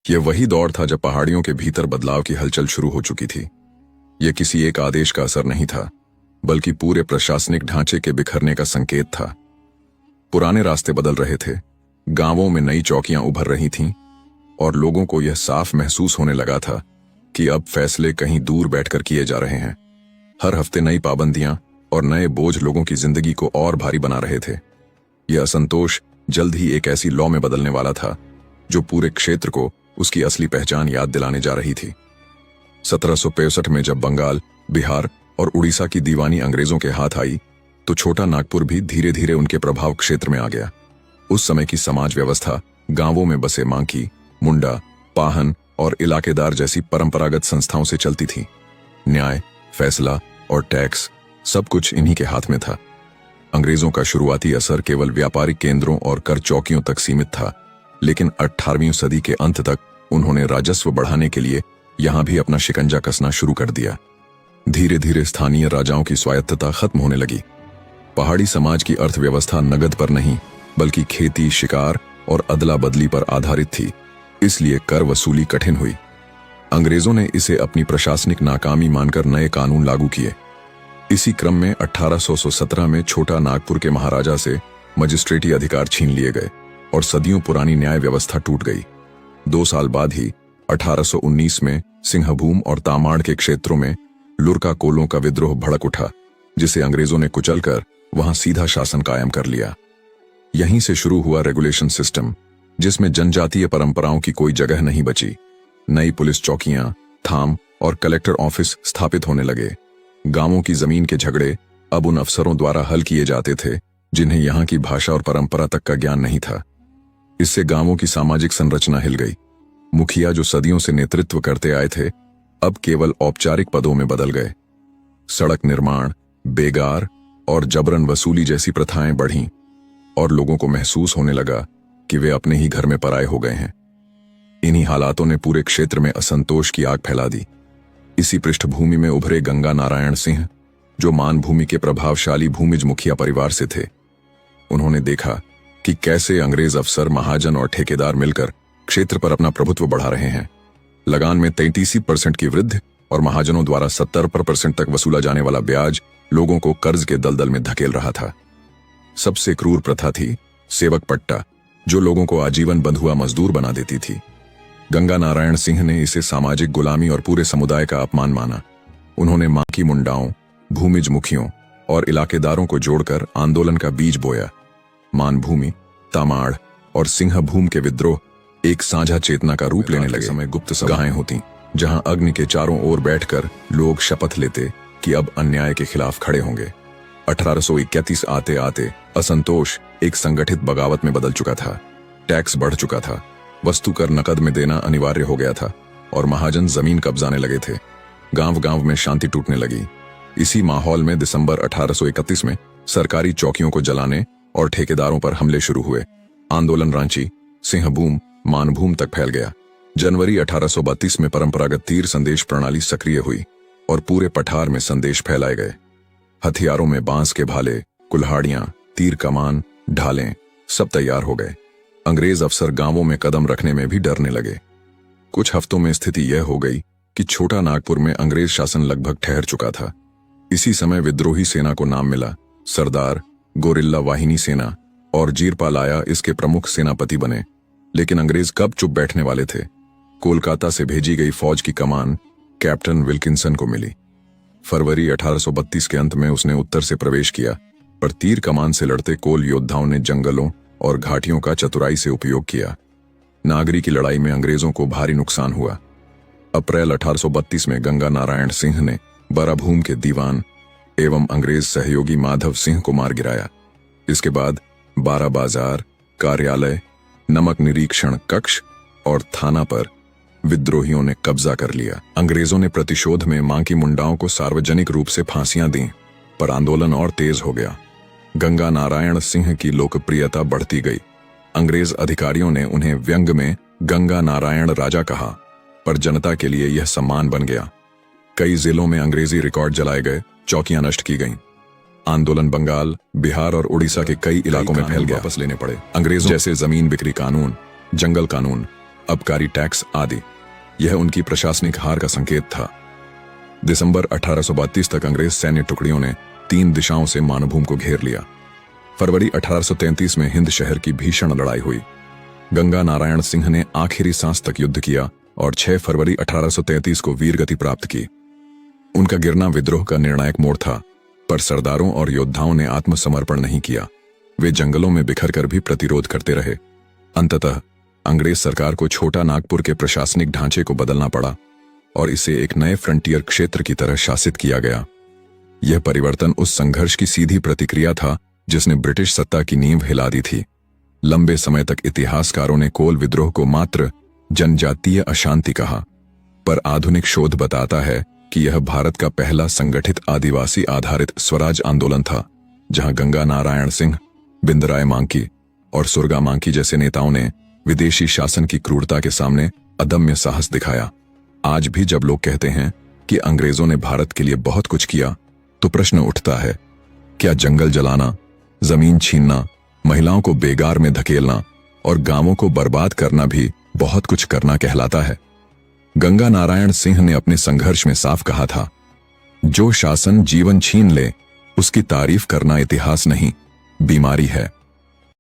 यह वही दौर था जब पहाड़ियों के भीतर बदलाव की हलचल शुरू हो चुकी थी। यह किसी एक आदेश का असर नहीं था, बल्कि पूरे प्रशासनिक ढांचे के बिखरने का संकेत था। पुराने रास्ते बदल रहे थे, गांवों में नई चौकियां उभर रही थीं, और लोगों को यह साफ महसूस होने लगा था कि अब फैसले कहीं दूर बैठकर किए जा रहे हैं। हर हफ्ते नई पाबंदियां और नए बोझ लोगों की जिंदगी को और भारी बना रहे थे। यह असंतोष जल्द ही एक ऐसी लौ में बदलने वाला था जो पूरे क्षेत्र को उसकी असली पहचान याद दिलाने जा रही थी। 1765 में जब बंगाल, बिहार और उड़ीसा की दीवानी अंग्रेजों के हाथ आई, तो छोटा नागपुर भी धीरे धीरे उनके प्रभाव क्षेत्र में आ गया। उस समय की समाज व्यवस्था गांवों में बसे मांकी, मुंडा, पाहन और इलाकेदार जैसी परंपरागत संस्थाओं से चलती थी। न्याय, फैसला और टैक्स सब कुछ इन्हीं के हाथ में था। अंग्रेजों का शुरुआती असर केवल व्यापारिक केंद्रों और कर चौकियों तक सीमित था, लेकिन 18वीं सदी के अंत तक उन्होंने राजस्व बढ़ाने के लिए यहां भी अपना शिकंजा कसना शुरू कर दिया। धीरे धीरे स्थानीय राजाओं की स्वायत्तता खत्म होने लगी। पहाड़ी समाज की अर्थव्यवस्था नगद पर नहीं, बल्कि खेती, शिकार और अदला बदली पर आधारित थी, इसलिए कर वसूली कठिन हुई। अंग्रेजों ने इसे अपनी प्रशासनिक नाकामी मानकर नए कानून लागू किए। इसी क्रम में 1817 में छोटा नागपुर के महाराजा से मजिस्ट्रेटी अधिकार छीन लिए गए और सदियों पुरानी न्याय व्यवस्था टूट गई। 2 साल बाद ही 1819 में सिंहभूम और तामाड़ के क्षेत्रों में लुरका कोलों का विद्रोह भड़क उठा, जिसे अंग्रेजों ने कुचलकर वहां सीधा शासन कायम कर लिया। यहीं से शुरू हुआ रेगुलेशन सिस्टम, जिसमें जनजातीय परंपराओं की कोई जगह नहीं बची। नई पुलिस चौकियां, थाम और कलेक्टर ऑफिस स्थापित होने लगे। गांवों की जमीन के झगड़े अब उन अफसरों द्वारा हल किए जाते थे जिन्हें यहां की भाषा और परंपरा तक का ज्ञान नहीं था। इससे गांवों की सामाजिक संरचना हिल गई। मुखिया, जो सदियों से नेतृत्व करते आए थे, अब केवल औपचारिक पदों में बदल गए। सड़क निर्माण, बेगार और जबरन वसूली जैसी प्रथाएं बढ़ीं, और लोगों को महसूस होने लगा कि वे अपने ही घर में पराये हो गए हैं। इन्हीं हालातों ने पूरे क्षेत्र में असंतोष की आग फैला दी। इसी पृष्ठभूमि में उभरे गंगा नारायण सिंह, जो मानभूमि के प्रभावशाली भूमिज मुखिया परिवार से थे। उन्होंने देखा कि कैसे अंग्रेज अफसर, महाजन और ठेकेदार मिलकर क्षेत्र पर अपना प्रभुत्व बढ़ा रहे हैं। लगान में 33% की वृद्धि और महाजनों द्वारा 70% तक वसूला जाने वाला ब्याज लोगों को कर्ज के दलदल में धकेल रहा था। सबसे क्रूर प्रथा थी सेवक पट्टा, जो लोगों को आजीवन बंधुआ मजदूर बना देती थी। गंगा नारायण सिंह ने इसे सामाजिक गुलामी और पूरे समुदाय का अपमान माना। उन्होंने मांकी मुंडाओं, भूमिज मुखियों और इलाकेदारों को जोड़कर आंदोलन का बीज बोया। मानभूमि, तामाड़ और सिंहभूम के विद्रोह एक साझा चेतना का रूप लेने लगे। समय गुप्त सभाएं होती, जहां अग्नि के चारों ओर बैठकर लोग शपथ लेते कि अब अन्याय के खिलाफ खड़े होंगे। 1831 आते आते असंतोष एक संगठित बगावत में बदल चुका था। टैक्स बढ़ चुका था, वस्तु कर नकद में देना अनिवार्य हो गया था, और महाजन जमीन कब्जाने लगे थे। गांव गांव में शांति टूटने लगी। इसी माहौल में दिसंबर 1831 में सरकारी चौकियों को जलाने और ठेकेदारों पर हमले शुरू हुए। आंदोलन रांची, सिंहभूम, मानभूम तक फैल गया। जनवरी 1832 में परंपरागत तीर संदेश प्रणाली सक्रिय हुई और पूरे पठार में संदेश फैलाए गए। हथियारों में बांस के भाले, कुल्हाड़ियां, तीर कमान, ढालें सब तैयार हो गए। अंग्रेज अफसर गांवों में कदम रखने में भी डरने लगे। कुछ हफ्तों में स्थिति यह हो गई कि छोटा नागपुर में अंग्रेज शासन लगभग ठहर चुका था। इसी समय विद्रोही सेना को नाम मिला। सरदार, गोरिल्ला वाहिनी सेना और जीरपाल आया इसके प्रमुख सेनापति बने। लेकिन अंग्रेज कब चुप बैठने वाले थे। कोलकाता से भेजी गई फौज की कमान कैप्टन विल्किंसन को मिली। फरवरी 1832 के अंत में उसने उत्तर से प्रवेश किया, पर तीर कमान से लड़ते कोल योद्धाओं ने जंगलों और घाटियों का चतुराई से उपयोग किया। नागरी की लड़ाई में अंग्रेजों को भारी नुकसान हुआ। अप्रैल 1832 में गंगा नारायण सिंह ने बराभूम के दीवान एवं अंग्रेज सहयोगी माधव सिंह को मार गिराया। इसके बाद बारा बाजार, कार्यालय, नमक निरीक्षण कक्ष और थाना पर विद्रोहियों ने कब्जा कर लिया। अंग्रेजों ने प्रतिशोध में मांकी मुंडाओं को सार्वजनिक रूप से फांसियां दी, पर आंदोलन और तेज हो गया। गंगा नारायण सिंह की लोकप्रियता बढ़ती गई। अंग्रेज अधिकारियों ने उन्हें व्यंग में गंगा नारायण राजा कहा, पर जनता के लिए यह सम्मान बन गया। कई जिलों में अंग्रेजी रिकॉर्ड जलाए गए, चौकियां नष्ट की गईं। आंदोलन बंगाल, बिहार और उड़ीसा के कई इलाकों में फैल गया। वापस लेने पड़े। अंग्रेजों जैसे जमीन बिक्री कानून, जंगल कानून, आबकारी टैक्स आदि। यह उनकी प्रशासनिक हार का संकेत था। दिसंबर 1832 तक अंग्रेज सैन्य टुकड़ियों ने 3 दिशाओं से मानभूम को घेर लिया। फरवरी 1833 में हिंद शहर की भीषण लड़ाई हुई। गंगा नारायण सिंह ने आखिरी सांस तक युद्ध किया और 6 फरवरी 1833 को वीरगति प्राप्त की। उनका गिरना विद्रोह का निर्णायक मोड़ था, पर सरदारों और योद्धाओं ने आत्मसमर्पण नहीं किया। वे जंगलों में बिखर कर भी प्रतिरोध करते रहे। अंततः अंग्रेज सरकार को छोटा नागपुर के प्रशासनिक ढांचे को बदलना पड़ा और इसे एक नए फ्रंटियर क्षेत्र की तरह शासित किया गया। यह परिवर्तन उस संघर्ष की सीधी प्रतिक्रिया था जिसने ब्रिटिश सत्ता की नींव हिला दी थी। लंबे समय तक इतिहासकारों ने कोल विद्रोह को मात्र जनजातीय अशांति कहा, पर आधुनिक शोध बताता है कि यह भारत का पहला संगठित आदिवासी आधारित स्वराज आंदोलन था, जहां गंगा नारायण सिंह, बिंदराय मांकी और सुरगा मांकी जैसे नेताओं ने विदेशी शासन की क्रूरता के सामने अदम्य साहस दिखाया। आज भी जब लोग कहते हैं कि अंग्रेजों ने भारत के लिए बहुत कुछ किया, तो प्रश्न उठता है, क्या जंगल जलाना, जमीन छीनना, महिलाओं को बेगार में धकेलना और गांवों को बर्बाद करना भी बहुत कुछ करना कहलाता है? गंगा नारायण सिंह ने अपने संघर्ष में साफ कहा था, जो शासन जीवन छीन ले उसकी तारीफ करना इतिहास नहीं, बीमारी है।